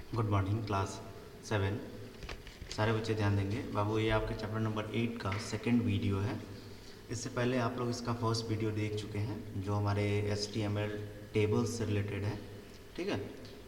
Good morning class 7। सारे बच्चे ध्यान देंगे बाबू। ये आपके चैप्टर नंबर 8 का सेकंड वीडियो है। इससे पहले आप लोग इसका फर्स्ट वीडियो देख चुके हैं जो हमारे HTML टेबल्स से रिलेटेड है। ठीक है,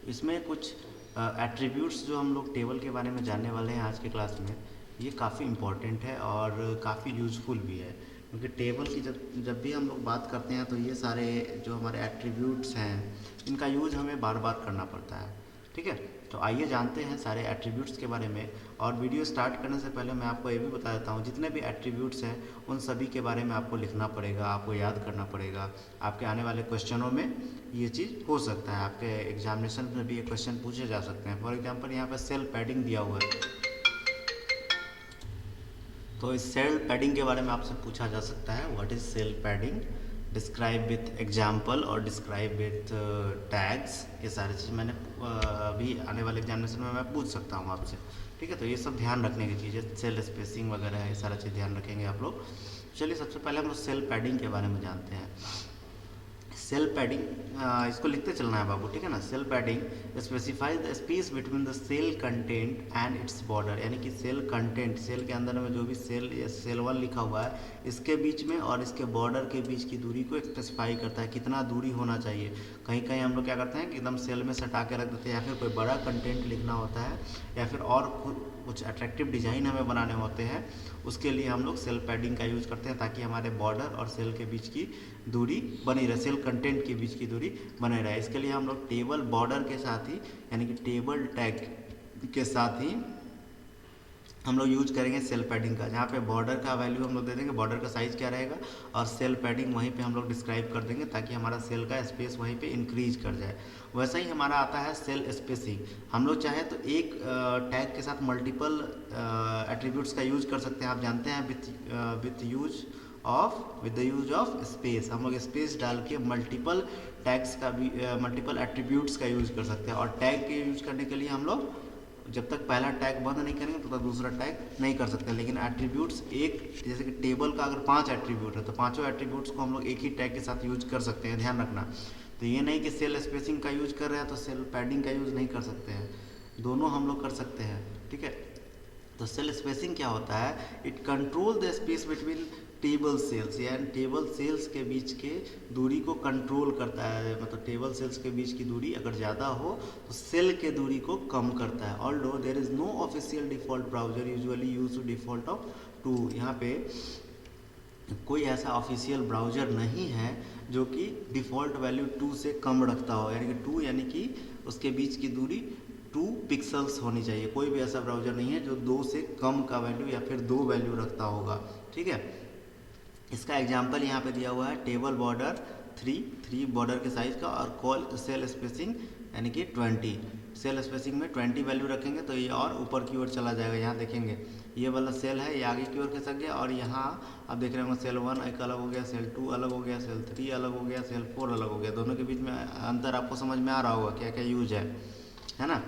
इसमें कुछ एट्रीब्यूट्स जो हम लोग टेबल के बारे में जानने वाले हैं आज के क्लास में, ये काफ़ी इम्पॉर्टेंट है और काफ़ी यूजफुल भी है। क्योंकि टेबल की जब जब भी हम लोग बात करते हैं तो ये सारे जो हमारे एट्रीब्यूट्स हैं इनका यूज़ हमें बार बार करना पड़ता है। ठीक है, तो आइए जानते हैं सारे एट्रीब्यूट्स के बारे में। और वीडियो स्टार्ट करने से पहले मैं आपको ये भी बता देता हूँ, जितने भी एट्रीब्यूट्स हैं उन सभी के बारे में आपको लिखना पड़ेगा, आपको याद करना पड़ेगा। आपके आने वाले क्वेश्चनों में ये चीज़ हो सकता है, आपके एग्जामिनेशन में भी ये क्वेश्चन पूछे जा सकते हैं। फॉर एग्जाम्पल यहाँ पर सेल पैडिंग दिया हुआ है, तो इस सेल पैडिंग के बारे में आपसे पूछा जा सकता है, what is cell padding, describe with example और डिस्क्राइब विथ टैग्स। ये सारी चीज़ मैंने अभी आने वाले एग्जामिनेशन में मैं पूछ सकता हूँ आपसे। ठीक है, तो ये सब ध्यान रखने की चीज़ें, सेल स्पेसिंग वगैरह है, ये सारा चीज़ ध्यान रखेंगे आप लोग। चलिए सबसे पहले हम लोग सेल पैडिंग के बारे में जानते हैं। सेल पैडिंग, इसको लिखते चलना है बाबू, ठीक है ना। Cell padding specifies the space between the cell content and its border, यानी कि सेल कंटेंट, सेल के अंदर में जो भी सेल या सेल 1 लिखा हुआ है इसके बीच में और इसके बॉर्डर के बीच की दूरी को स्पेसिफाई करता है, कितना दूरी होना चाहिए। कहीं कहीं हम लोग क्या करते हैं कि एकदम सेल में सटा के रख देते हैं, या फिर कोई बड़ा कंटेंट लिखना होता है या फिर और कुछ अट्रैक्टिव डिज़ाइन हमें बनाने होते हैं, उसके लिए हम लोग सेल पैडिंग का यूज़ करते हैं ताकि हमारे बॉर्डर और सेल के बीच की दूरी बनी रहे, सेल कंटेंट के बीच की दूरी बने रहे। इसके लिए हम लोग टेबल बॉर्डर के साथ ही, यानी कि टेबल टैग के साथ ही हम लोग यूज करेंगे सेल पैडिंग का, जहाँ पे बॉर्डर का वैल्यू हम लोग दे देंगे, बॉर्डर का साइज़ क्या रहेगा, और सेल पैडिंग वहीं पे हम लोग डिस्क्राइब कर देंगे ताकि हमारा सेल का स्पेस वहीं पे इंक्रीज कर जाए। वैसा ही हमारा आता है सेल स्पेसिंग। हम लोग चाहे तो एक टैग के साथ मल्टीपल एट्रीब्यूट्स का यूज कर सकते हैं। आप जानते हैं with the use of space, हम लोग स्पेस डाल के मल्टीपल टैग्स का भी, मल्टीपल एट्रीब्यूट्स का यूज कर सकते हैं। और टैग के यूज करने के लिए हम लोग जब तक पहला टैग बंद नहीं करेंगे तो तक दूसरा टैग नहीं कर सकते। लेकिन एट्रीब्यूट्स एक, जैसे कि टेबल का अगर 5 एट्रीब्यूट है तो पांचों एट्रीब्यूट्स को हम लोग एक ही टैग के साथ यूज कर सकते हैं, ध्यान रखना। तो ये नहीं कि सेल स्पेसिंग का यूज कर रहे हैं तो सेल पैडिंग का यूज नहीं कर सकते हैं, दोनों हम लोग कर सकते हैं। ठीक है, तो सेल स्पेसिंग क्या होता है, it control the space between table cells, यानी टेबल सेल्स के बीच के दूरी को कंट्रोल करता है। मतलब टेबल सेल्स के बीच की दूरी अगर ज़्यादा हो तो सेल के दूरी को कम करता है। Although there is no official default browser usually use to default of 2, यहाँ पे कोई ऐसा ऑफिशियल ब्राउज़र नहीं है जो कि डिफ़ॉल्ट वैल्यू 2 से कम रखता हो, यानी कि 2 यानी कि उसके बीच की दूरी 2 पिक्सल्स होनी चाहिए। कोई भी ऐसा ब्राउज़र नहीं है जो 2 से कम का वैल्यू या फिर 2 वैल्यू रखता होगा। ठीक है, इसका एग्जाम्पल यहाँ पे दिया हुआ है, टेबल बॉर्डर 3 बॉर्डर के साइज़ का, और कॉल सेल स्पेसिंग यानी कि 20, सेल स्पेसिंग में 20 वैल्यू रखेंगे तो ये और ऊपर की ओर चला जाएगा। यहाँ देखेंगे ये वाला सेल है, ये आगे की ओर खिसक गया, और यहाँ आप देख रहे होंगे सेल 1 एक अलग हो गया, सेल 2 अलग हो गया, सेल 3 अलग हो गया, सेल 4 अलग हो गया। दोनों के बीच में अंतर आपको समझ में आ रहा होगा क्या क्या यूज है ना।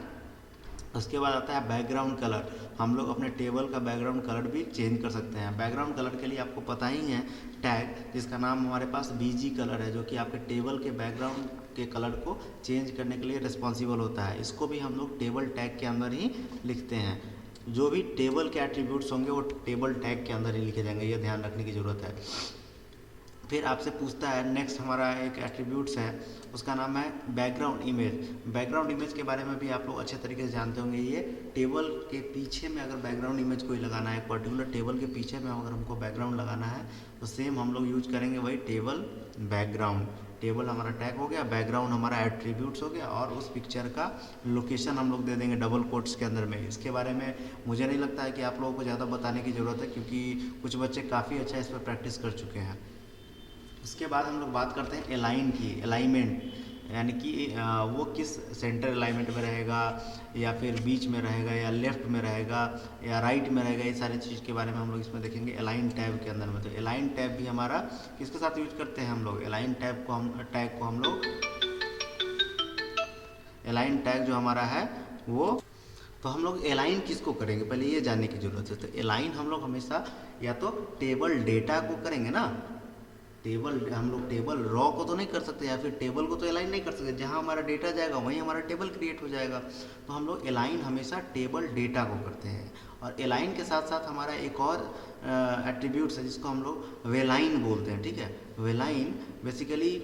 उसके बाद आता है बैकग्राउंड कलर। हम लोग अपने टेबल का बैकग्राउंड कलर भी चेंज कर सकते हैं। बैकग्राउंड कलर के लिए आपको पता ही है टैग, जिसका नाम हमारे पास BG कलर है, जो कि आपके टेबल के बैकग्राउंड के कलर को चेंज करने के लिए रिस्पॉन्सिबल होता है। इसको भी हम लोग टेबल टैग के अंदर ही लिखते हैं। जो भी टेबल के एट्रीब्यूट्स होंगे वो टेबल टैग के अंदर ही लिखे जाएंगे, ये ध्यान रखने की ज़रूरत है। फिर आपसे पूछता है, नेक्स्ट हमारा एक एट्रीब्यूट्स है, उसका नाम है बैकग्राउंड इमेज। बैकग्राउंड इमेज के बारे में भी आप लोग अच्छे तरीके से जानते होंगे। ये टेबल के पीछे में अगर बैकग्राउंड इमेज कोई लगाना है, पर्टिकुलर टेबल के पीछे में अगर हमको बैकग्राउंड लगाना है तो सेम हम लोग यूज करेंगे वही टेबल बैकग्राउंड। टेबल हमारा टैग हो गया, बैकग्राउंड हमारा एट्रीब्यूट्स हो गया, और उस पिक्चर का लोकेशन हम लोग दे देंगे डबल कोट्स के अंदर में। इसके बारे में मुझे नहीं लगता है कि आप लोगों को ज़्यादा बताने की ज़रूरत है, क्योंकि कुछ बच्चे काफ़ी अच्छा इस पर प्रैक्टिस कर चुके हैं। उसके बाद हम लोग बात करते हैं अलाइन की, अलाइनमेंट, यानी कि वो किस सेंटर अलाइनमेंट में रहेगा, या फिर बीच में रहेगा, या लेफ्ट में रहेगा, या राइट में रहेगा। ये सारी चीज़ के बारे में हम लोग इसमें देखेंगे अलाइन टैब के अंदर में। तो अलाइन टैब भी हमारा किसके साथ यूज करते हैं हम लोग, अलाइन टैब को हम लोग अलाइन टैग जो हमारा है वो, तो हम लोग अलाइन किसको करेंगे पहले ये जानने की जरूरत है। तो अलाइन हम लोग हमेशा या तो टेबल डेटा को करेंगे ना, टेबल हम लोग टेबल रॉ को तो नहीं कर सकते या फिर टेबल को तो अलाइन नहीं कर सकते, जहाँ हमारा डेटा जाएगा वहीं हमारा टेबल क्रिएट हो जाएगा। तो हम लोग अलाइन हमेशा टेबल डेटा को करते हैं। और अलाइन के साथ साथ हमारा एक और एट्रीब्यूट्स है जिसको हम लोग वेलाइन बोलते हैं, ठीक है। वेलाइन बेसिकली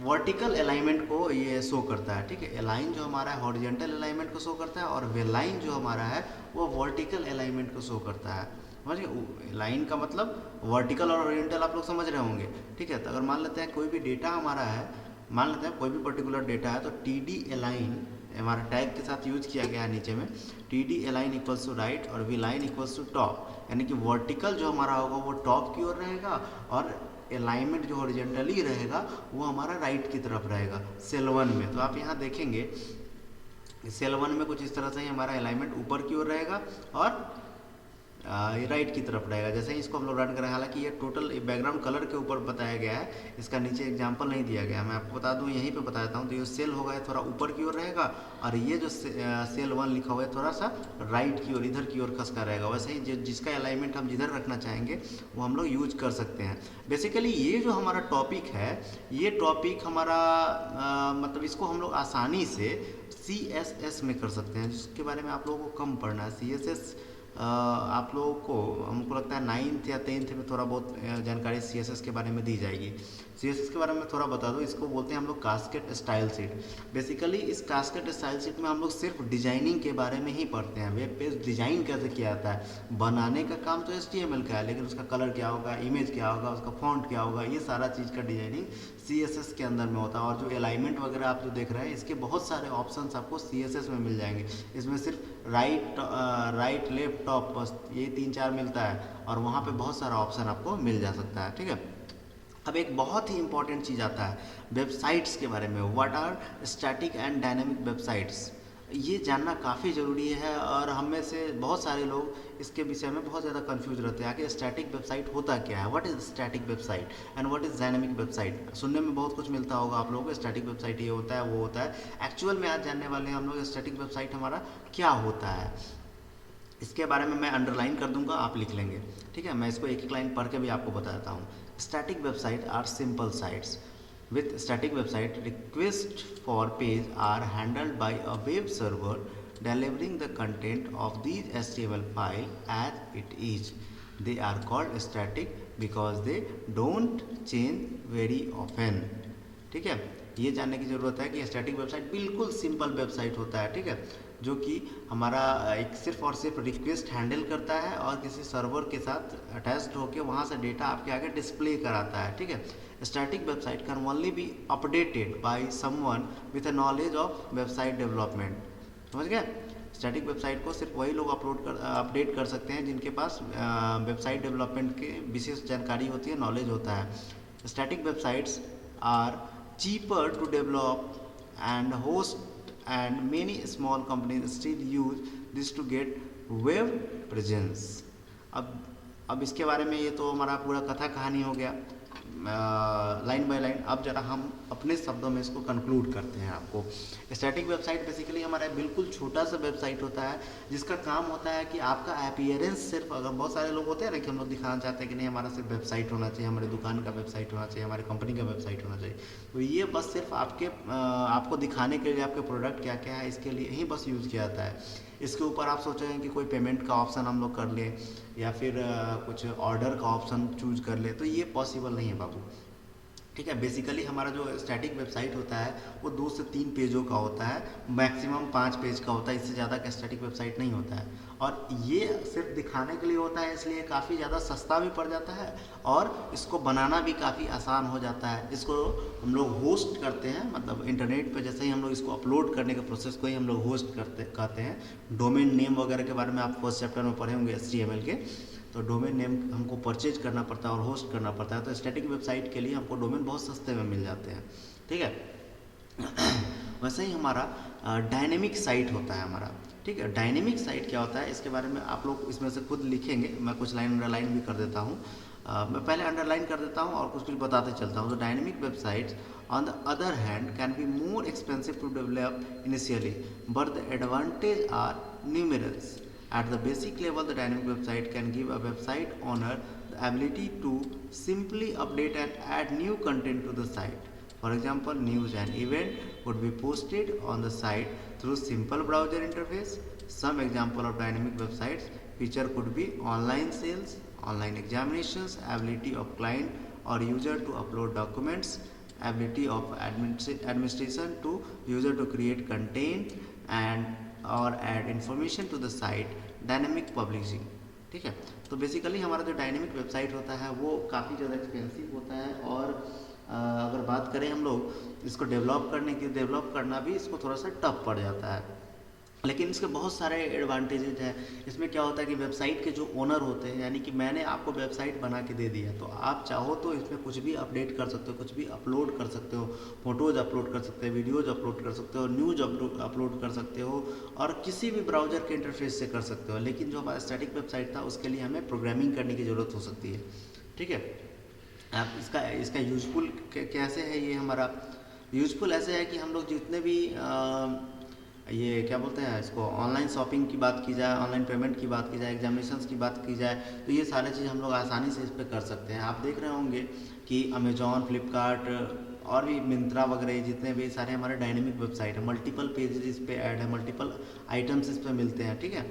वर्टिकल अलाइनमेंट को ये शो करता है, ठीक है। अलाइन जो हमारा है हॉरिजॉन्टल अलाइनमेंट को शो करता है और वेलाइन जो हमारा है वो वर्टिकल अलाइनमेंट को शो करता है। समझिए, लाइन का मतलब वर्टिकल और ओरिएंटल आप लोग समझ रहे होंगे, ठीक है। तो अगर मान लेते हैं कोई भी डेटा हमारा है, मान लेते हैं कोई भी पर्टिकुलर डेटा है, तो टी डी अलाइन हमारा टैग के साथ यूज किया गया है नीचे में। T D align equals to right और V line equals to top, यानी कि वर्टिकल जो हमारा होगा वो टॉप की ओर रहेगा और अलाइनमेंट जो हॉरिजॉन्टली रहेगा वो हमारा राइट की तरफ रहेगा सेल 1 में। तो आप यहाँ देखेंगे सेल 1 में कुछ इस तरह से ही हमारा अलाइनमेंट ऊपर की ओर रहेगा और ये राइट की तरफ रहेगा। जैसे ही इसको हम लोग रन करें, हालांकि ये टोटल बैकग्राउंड कलर के ऊपर बताया गया है, इसका नीचे एग्जांपल नहीं दिया गया। मैं आपको बता दूं, यहीं पे बता देता हूं। तो ये सेल होगा ये थोड़ा ऊपर की ओर रहेगा और ये जो सेल 1 लिखा हुआ है थोड़ा सा राइट की ओर, इधर की ओर खसका रहेगा। वैसे ही जिसका अलाइनमेंट हम जिधर रखना चाहेंगे वो हम लोग यूज कर सकते हैं। बेसिकली ये जो हमारा टॉपिक है, ये टॉपिक हमारा मतलब इसको हम लोग आसानी से CSS में कर सकते हैं, जिसके बारे में आप लोगों को कम पढ़ना है। CSS आप लोगों को, हमको लगता है 9th या 10th में थोड़ा बहुत जानकारी CSS के बारे में दी जाएगी। CSS के बारे में थोड़ा बता दो, इसको बोलते हैं हम लोग कास्केड स्टाइल शीट। बेसिकली इस कास्केड स्टाइल शीट में हम लोग सिर्फ डिजाइनिंग के बारे में ही पढ़ते हैं। वेब पेज डिजाइन कैसे किया जाता है, बनाने का काम तो HTML का है, लेकिन उसका कलर क्या होगा, इमेज क्या होगा, उसका फॉन्ट क्या होगा, ये सारा चीज़ का डिजाइनिंग CSS के अंदर में होता है। और जो अलाइनमेंट वगैरह आप जो देख रहे हैं, इसके बहुत सारे ऑप्शंस आपको CSS में मिल जाएंगे। इसमें सिर्फ राइट लेफ्ट टॉप बस ये 3-4 मिलता है और वहाँ पे बहुत सारा ऑप्शन आपको मिल जा सकता है, ठीक है। अब एक बहुत ही इंपॉर्टेंट चीज़ आता है वेबसाइट्स के बारे में। What are static and dynamic websites, ये जानना काफ़ी ज़रूरी है और हम में से बहुत सारे लोग इसके विषय में बहुत ज़्यादा कंफ्यूज रहते हैं कि स्टैटिक वेबसाइट होता क्या है, what is static website and what is dynamic website. सुनने में बहुत कुछ मिलता होगा आप लोगों को, स्टैटिक वेबसाइट ये होता है वो होता है। एक्चुअल में आज जानने वाले हैं हम लोग स्टैटिक वेबसाइट हमारा क्या होता है। इसके बारे में मैं अंडरलाइन कर दूंगा, आप लिख लेंगे, ठीक है। मैं इसको एक एक लाइन पढ़ के भी आपको बताता हूँ। Static website R simple sites. With static website, requests for page are handled by a web server delivering the content of these HTML file as it is. They are called static because they don't change very often. ठीक है, ये जानने की ज़रूरत है कि static website बिल्कुल simple website होता है, ठीक है, जो कि हमारा एक सिर्फ और सिर्फ रिक्वेस्ट हैंडल करता है और किसी सर्वर के साथ अटैच्ड होकर वहाँ से डेटा आपके आगे डिस्प्ले कराता है, ठीक है। Static website can only be updated by someone with a knowledge of website development. समझ गए? स्टैटिक वेबसाइट को सिर्फ वही लोग अपडेट कर सकते हैं जिनके पास वेबसाइट डेवलपमेंट के विशेष जानकारी होती है, नॉलेज होता है। Static websites are cheaper to develop and host and many small companies still use this to get web presence। अब इसके बारे में ये तो हमारा पूरा कथा कहानी हो गया लाइन बाय लाइन। अब जरा हम अपने शब्दों में इसको कंक्लूड करते हैं आपको। स्टैटिक वेबसाइट बेसिकली हमारा बिल्कुल छोटा सा वेबसाइट होता है जिसका काम होता है कि आपका अपीयरेंस सिर्फ, अगर बहुत सारे लोग होते हैं ना कि हम लोग दिखाना चाहते हैं कि नहीं हमारा सिर्फ वेबसाइट होना चाहिए, हमारी दुकान का वेबसाइट होना चाहिए, हमारी कंपनी का वेबसाइट होना चाहिए, तो ये बस सिर्फ आपको दिखाने के लिए आपके प्रोडक्ट क्या क्या है इसके लिए ही बस यूज़ किया जाता है। इसके ऊपर आप सोचें कि कोई पेमेंट का ऑप्शन हम लोग कर लें या फिर कुछ ऑर्डर का ऑप्शन चूज कर ले, तो ये पॉसिबल नहीं है बाबू, ठीक है। बेसिकली हमारा जो स्टैटिक वेबसाइट होता है वो 2 से 3 पेजों का होता है, मैक्सिमम 5 पेज का होता है, इससे ज़्यादा का स्टैटिक वेबसाइट नहीं होता है। और ये सिर्फ दिखाने के लिए होता है, इसलिए काफ़ी ज़्यादा सस्ता भी पड़ जाता है और इसको बनाना भी काफ़ी आसान हो जाता है। इसको हम लोग होस्ट करते हैं, मतलब इंटरनेट पे जैसे ही हम लोग इसको अपलोड करने के प्रोसेस को ही हम लोग होस्ट कहते हैं। डोमेन नेम वगैरह के बारे में आप फर्स्ट चैप्टर में पढ़े होंगे HTML के, तो डोमेन नेम हमको परचेज करना पड़ता है और होस्ट करना पड़ता है। तो स्टैटिक वेबसाइट के लिए हमको डोमेन बहुत सस्ते में मिल जाते हैं, ठीक है। वैसे ही हमारा डायनेमिक साइट होता है हमारा, ठीक है। डायनेमिक साइट क्या होता है इसके बारे में आप लोग इसमें से खुद लिखेंगे, मैं कुछ लाइन अंडरलाइन भी कर देता हूँ। मैं पहले अंडरलाइन कर देता हूँ और कुछ बताते चलता हूँ। तो dynamic websites on the other hand can be more expensive to develop initially, but the advantages are numerous. At the basic level, the dynamic website can give a website owner the ability to simply update and add new content to the site. For example, news and event would be posted on the site through simple browser interface. Some example of dynamic websites feature could be online sales, online examinations, ability of client or user to upload documents, ability of administration to user to create content and और add information to the site, dynamic publishing. ठीक है, तो basically हमारा जो dynamic website होता है वो काफ़ी ज़्यादा एक्सपेंसिव होता है और अगर बात करें हम लोग इसको डेवलप करना भी इसको थोड़ा सा टफ पड़ जाता है, लेकिन इसके बहुत सारे एडवांटेजेज हैं। इसमें क्या होता है कि वेबसाइट के जो ओनर होते हैं, यानी कि मैंने आपको वेबसाइट बना के दे दिया, तो आप चाहो तो इसमें कुछ भी अपडेट कर सकते हो, कुछ भी अपलोड कर सकते हो, फोटोज़ अपलोड कर सकते हो, वीडियोज़ अपलोड कर सकते हो, न्यूज़ अपलोड कर सकते हो और किसी भी ब्राउज़र के इंटरफेस से कर सकते हो। लेकिन जो हमारा स्टैटिक वेबसाइट था उसके लिए हमें प्रोग्रामिंग करने की ज़रूरत हो सकती है। ठीक है, आप इसका यूजफुल कैसे है, ये हमारा यूजफुल ऐसे है कि हम लोग जितने भी ये क्या बोलते हैं इसको, ऑनलाइन शॉपिंग की बात की जाए, ऑनलाइन पेमेंट की बात की जाए, एग्जामिनेशंस की बात की जाए, तो ये सारी चीज़ हम लोग आसानी से इस पर कर सकते हैं। आप देख रहे होंगे कि अमेजॉन, फ्लिपकार्ट और भी मिंत्रा वगैरह जितने भी सारे हमारे डायनेमिक वेबसाइट है, मल्टीपल पेजेस इस पर ऐड है, मल्टीपल आइटम्स इस पर मिलते हैं। ठीक है,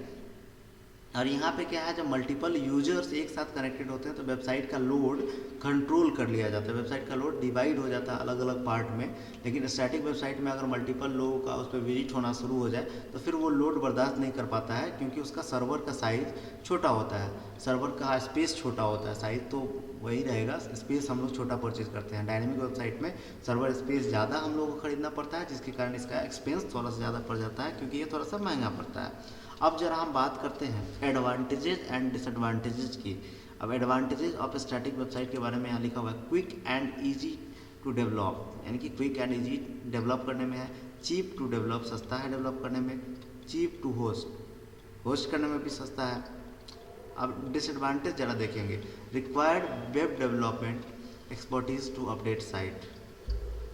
और यहाँ पे क्या है, जब मल्टीपल यूजर्स एक साथ कनेक्टेड होते हैं तो वेबसाइट का लोड कंट्रोल कर लिया जाता है, वेबसाइट का लोड डिवाइड हो जाता है अलग अलग पार्ट में। लेकिन स्टैटिक वेबसाइट में अगर मल्टीपल लोगों का उस पर विजिट होना शुरू हो जाए तो फिर वो लोड बर्दाश्त नहीं कर पाता है, क्योंकि उसका सर्वर का साइज़ छोटा होता है, सर्वर का स्पेस छोटा होता है, साइज़ तो वही रहेगा, स्पेस हम लोग छोटा परचेज करते हैं। डायनेमिक वेबसाइट में सर्वर स्पेस ज़्यादा हम लोग को खरीदना पड़ता है, जिसके कारण इसका एक्सपेंस थोड़ा सा ज़्यादा पड़ जाता है, क्योंकि ये थोड़ा सा महंगा पड़ता है। अब जरा हम बात करते हैं एडवांटेजेस एंड डिसएडवांटेजेस की। अब एडवांटेजेस ऑफ स्टैटिक वेबसाइट के बारे में यहाँ लिखा हुआ है, quick and easy to develop, यानी कि क्विक एंड इजी डेवलप करने में है, चीप टू डेवलप, सस्ता है डेवलप करने में, चीप टू होस्ट करने में भी सस्ता है। अब डिसएडवांटेज ज़रा देखेंगे, required web development expertise to update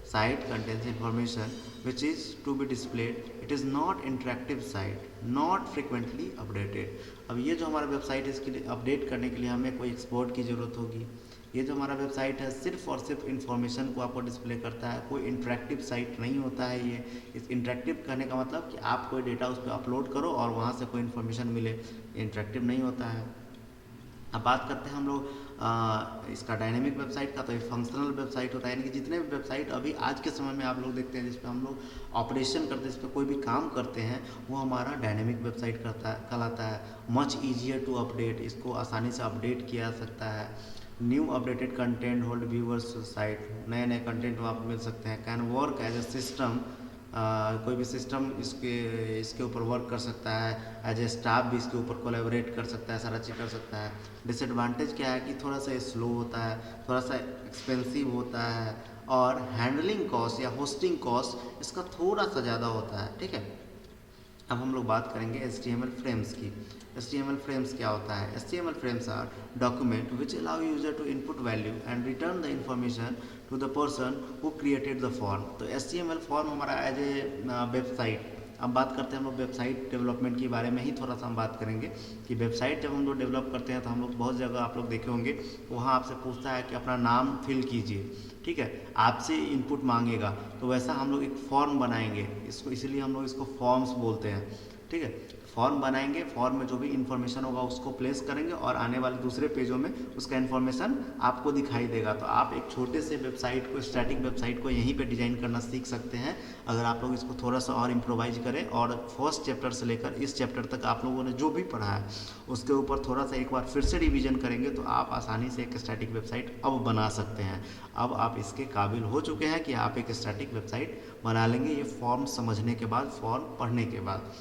site contains information which is to be displayed, it is not interactive site, not frequently updated। अब ये जो हमारा वेबसाइट है इसके लिए अपडेट करने के लिए हमें कोई एक्सपोर्ट की ज़रूरत होगी। ये जो हमारा वेबसाइट है सिर्फ और सिर्फ इन्फॉर्मेशन को आपको डिस्प्ले करता है, कोई इंटरेक्टिव साइट नहीं होता है ये। इस इंटरेक्टिव करने का मतलब कि आप कोई डेटा उस पर अपलोड करो और वहाँ से कोई इन्फॉर्मेशन मिले, इंटरेक्टिव नहीं होता है। अब बात करते हैं हम लोग इसका डायनेमिक वेबसाइट का, तो ये फंक्शनल वेबसाइट होता है, यानी कि जितने भी वेबसाइट अभी आज के समय में आप लोग देखते हैं जिस पे हम लोग ऑपरेशन करते हैं, जिस पे कोई भी काम करते हैं, वो हमारा डायनेमिक वेबसाइट कहलाता है। मच ईजियर टू अपडेट, इसको आसानी से अपडेट किया जा सकता है। New updated content hold viewers site, नए नए कंटेंट वहाँ पर मिल सकते हैं। Can work as a system, कोई भी सिस्टम इसके ऊपर वर्क कर सकता है, एज ए स्टाफ भी इसके ऊपर कोलैबोरेट कर सकता है, सारा चीज़ कर सकता है। डिसएडवांटेज क्या है कि थोड़ा सा स्लो होता है, थोड़ा सा एक्सपेंसिव होता है और हैंडलिंग कॉस्ट या होस्टिंग कॉस्ट इसका थोड़ा सा ज़्यादा होता है। ठीक है, अब हम लोग बात करेंगे HTML फ्रेम्स की। HTML फ्रेम्स क्या होता है? HTML frames are document which allow user to input value and return the information to the person who created the form. तो HTML फॉर्म हमारा एज ए वेबसाइट। अब बात करते हैं हम लोग वेबसाइट डेवलपमेंट के बारे में ही थोड़ा सा हम बात करेंगे कि वेबसाइट जब हम लोग डेवलप करते हैं तो हम लोग बहुत जगह आप लोग देखे होंगे वहाँ आपसे पूछता है कि अपना नाम फिल कीजिए। ठीक है, आपसे इनपुट मांगेगा, तो वैसा हम लोग एक फॉर्म बनाएंगे, इसको इसीलिए हम लोग इसको फॉर्म्स बोलते हैं। ठीक है, फॉर्म बनाएंगे, फॉर्म में जो भी इन्फॉर्मेशन होगा उसको प्लेस करेंगे और आने वाले दूसरे पेजों में उसका इन्फॉर्मेशन आपको दिखाई देगा। तो आप एक छोटे से वेबसाइट को, स्टैटिक वेबसाइट को यहीं पे डिज़ाइन करना सीख सकते हैं अगर आप लोग इसको थोड़ा सा और इम्प्रोवाइज करें और फर्स्ट चैप्टर से लेकर इस चैप्टर तक आप लोगों ने जो भी पढ़ा है उसके ऊपर थोड़ा सा एक बार फिर से रिविजन करेंगे तो आप आसानी से एक स्टैटिक वेबसाइट अब बना सकते हैं। अब आप इसके काबिल हो चुके हैं कि आप एक स्टैटिक वेबसाइट बना लेंगे, ये फॉर्म समझने के बाद, फॉर्म पढ़ने के बाद।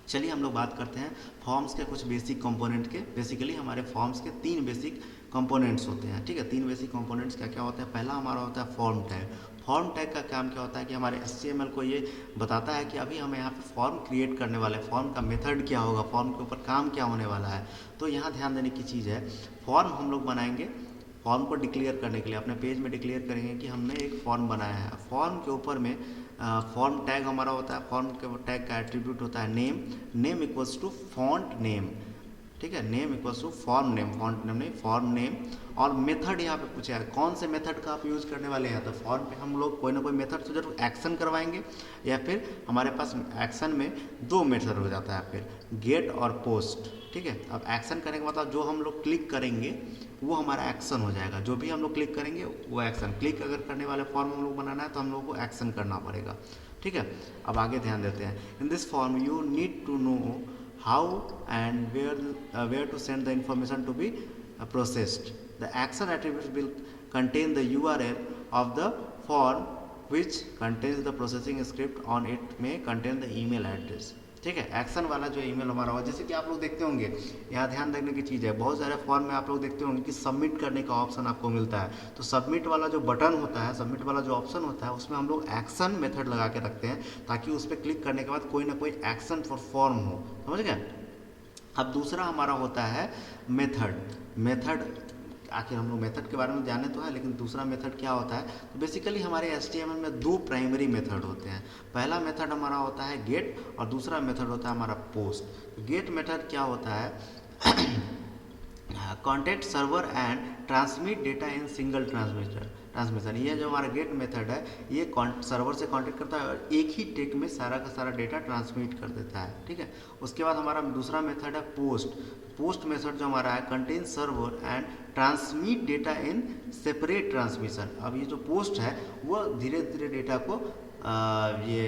चलिए हम लोग बात करते हैं फॉर्म्स के कुछ बेसिक कंपोनेंट के। बेसिकली हमारे फॉर्म्स के 3 बेसिक कंपोनेंट्स होते हैं। ठीक है, 3 बेसिक कंपोनेंट्स क्या क्या होते हैं? पहला हमारा होता है फॉर्म टैग। फॉर्म टैग का काम क्या होता है कि हमारे HTML को ये बताता है कि अभी हम यहाँ पे फॉर्म क्रिएट करने वाले हैं, फॉर्म का मेथड क्या होगा, फॉर्म के ऊपर काम क्या होने वाला है। तो यहाँ ध्यान देने की चीज़ है, फॉर्म हम लोग बनाएंगे फॉर्म को डिक्लेयर करने के लिए, अपने पेज में डिक्लेयर करेंगे कि हमने एक फॉर्म बनाया है। फॉर्म के ऊपर में फॉर्म टैग हमारा होता है, फॉर्म के टैग का एट्रीब्यूट होता है name. Name equals to font name. ठीक है। Name equals to form name, font name नहीं, फॉर्म नेम। और मेथड यहाँ पे पूछा है कौन से मेथड का आप यूज़ करने वाले हैं, तो फॉर्म पे हम लोग कोई ना कोई मेथड से जरूर एक्शन करवाएंगे, या फिर हमारे पास एक्शन में दो मेथड हो जाता है, फिर गेट और पोस्ट। ठीक है। अब एक्शन करने के मतलब जो हम लोग क्लिक करेंगे वो हमारा एक्शन हो जाएगा, जो भी हम लोग क्लिक करेंगे वो एक्शन। क्लिक अगर करने वाले फॉर्म हम लोग बनाना है तो हम लोग को एक्शन करना पड़ेगा। ठीक है। अब आगे ध्यान देते हैं, in this form you need to know how and where to send the information to be processed. The action attributes will contain the URL of the form which contains the processing script on it may contain the email address. ठीक है। Action वाला जो email हमारा होगा, जैसे कि आप लोग देखते होंगे, यहाँ ध्यान रखने की चीज़ है, बहुत सारे फॉर्म में आप लोग देखते होंगे कि सबमिट करने का ऑप्शन आपको मिलता है, तो सबमिट वाला जो बटन होता है, सबमिट वाला जो ऑप्शन होता है, उसमें हम लोग एक्शन मेथड लगा के रखते हैं ताकि उस पर क्लिक करने के बाद कोई ना कोई एक्शन फॉर फॉर्म हो। समझ गए। अब दूसरा हमारा होता है मेथड। मेथड आखिर हम लोग मेथड के बारे में जाने तो है, लेकिन दूसरा मेथड क्या होता है, तो बेसिकली हमारे HTML में दो प्राइमरी मेथड होते हैं। पहला मेथड हमारा होता है गेट और दूसरा मेथड होता है हमारा पोस्ट। तो गेट मेथड क्या होता है, contact server and transmit data in single transmission. ये जो हमारा गेट मेथड है, ये सर्वर से कांटेक्ट करता है और एक ही टेक में सारा का सारा डेटा ट्रांसमिट कर देता है। ठीक है। उसके बाद हमारा दूसरा मेथड है पोस्ट। पोस्ट मेथड जो हमारा है, contain server and transmit data in separate transmission. अब ये जो पोस्ट है वो धीरे धीरे डेटा को ये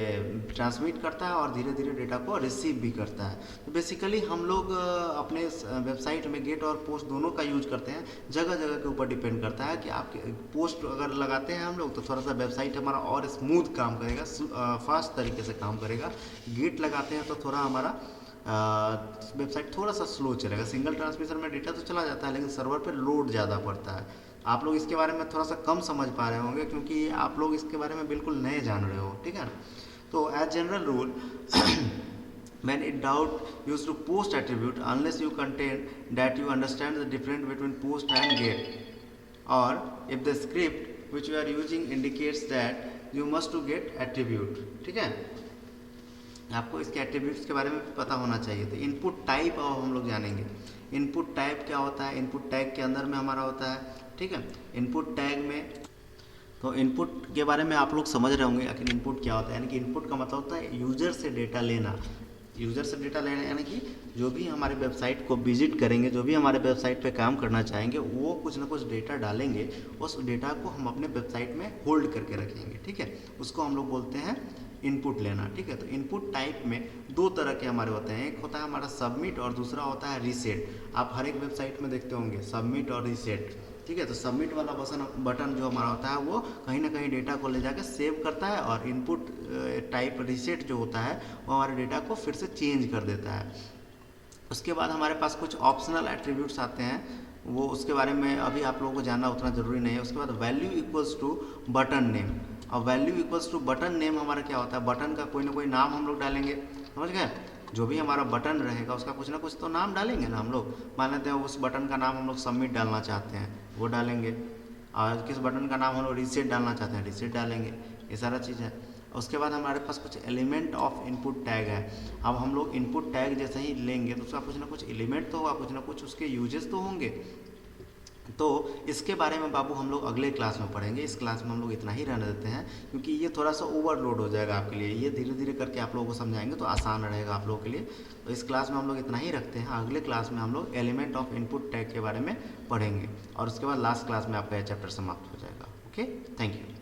ट्रांसमिट करता है और धीरे धीरे डेटा को रिसीव भी करता है। तो बेसिकली हम लोग अपने वेबसाइट में गेट और पोस्ट दोनों का यूज करते हैं, जगह जगह के ऊपर डिपेंड करता है कि आप पोस्ट अगर लगाते हैं हम लोग तो थोड़ा सा वेबसाइट हमारा और स्मूथ काम करेगा, फास्ट तरीके से काम करेगा। गेट लगाते हैं तो थोड़ा हमारा वेबसाइट थोड़ा सा स्लो चलेगा। सिंगल ट्रांसमिशन में डेटा तो चला जाता है लेकिन सर्वर पे लोड ज़्यादा पड़ता है। आप लोग इसके बारे में थोड़ा सा कम समझ पा रहे होंगे क्योंकि आप लोग इसके बारे में बिल्कुल नए जान रहे हो। ठीक है। तो as general rule when in doubt use to post attribute unless you contain that you understand the difference between post and get, or if the script which you are using indicates that you must to get attribute। ठीक है। आपको इसके attributes के बारे में भी पता होना चाहिए। तो इनपुट टाइप अब हम लोग जानेंगे। इनपुट टाइप क्या होता है, इनपुट टैग के अंदर में हमारा होता है। ठीक है। इनपुट टैग में तो इनपुट के बारे में आप लोग समझ रहे होंगे आखिर इनपुट क्या होता है। यानी कि इनपुट का मतलब होता है यूजर से डेटा लेना। यूजर से डेटा लेना यानी कि जो भी हमारे वेबसाइट को विजिट करेंगे, जो भी हमारे वेबसाइट पे काम करना चाहेंगे, वो कुछ ना कुछ डेटा डालेंगे। उस डेटा को हम अपने वेबसाइट में होल्ड करके रखेंगे। ठीक है। उसको हम लोग बोलते हैं इनपुट लेना। ठीक है। तो इनपुट टाइप में दो तरह के हमारे होते हैं, एक होता है हमारा सबमिट और दूसरा होता है रीसेट। आप हर एक वेबसाइट में देखते होंगे सबमिट और रीसेट। ठीक है। तो सबमिट वाला बटन जो हमारा होता है वो कहीं ना कहीं डेटा को ले जाकर सेव करता है, और इनपुट टाइप रीसेट जो होता है वो हमारे डेटा को फिर से चेंज कर देता है। उसके बाद हमारे पास कुछ ऑप्शनल एट्रीब्यूट्स आते हैं, वो उसके बारे में अभी आप लोगों को जानना उतना ज़रूरी नहीं है। उसके बाद value equals to button name. और value equals to button name हमारा क्या होता है, बटन का कोई ना कोई नाम हम लोग डालेंगे। समझ गए। जो भी हमारा बटन रहेगा उसका कुछ ना कुछ तो नाम डालेंगे ना हम लोग। मान लेते हैं उस बटन का नाम हम लोग सबमिट डालना चाहते हैं, वो डालेंगे। और किस बटन का नाम हम लोग रीसेट डालना चाहते हैं, रीसेट डालेंगे। ये सारा चीज़ है। उसके बाद हमारे पास कुछ एलिमेंट ऑफ इनपुट टैग है। अब हम लोग इनपुट टैग जैसे ही लेंगे तो उसका कुछ ना कुछ एलिमेंट तो होगा, कुछ ना कुछ उसके यूजेस तो होंगे। तो इसके बारे में बाबू हम लोग अगले क्लास में पढ़ेंगे। इस क्लास में हम लोग इतना ही रहने देते हैं क्योंकि ये थोड़ा सा ओवरलोड हो जाएगा आपके लिए। ये धीरे धीरे करके आप लोगों को समझाएंगे तो आसान रहेगा आप लोगों के लिए। तो इस क्लास में हम लोग इतना ही रखते हैं। अगले क्लास में हम लोग एलिमेंट ऑफ इनपुट टैग के बारे में पढ़ेंगे और उसके बाद लास्ट क्लास में आपका यह चैप्टर समाप्त हो जाएगा। Okay, thank you.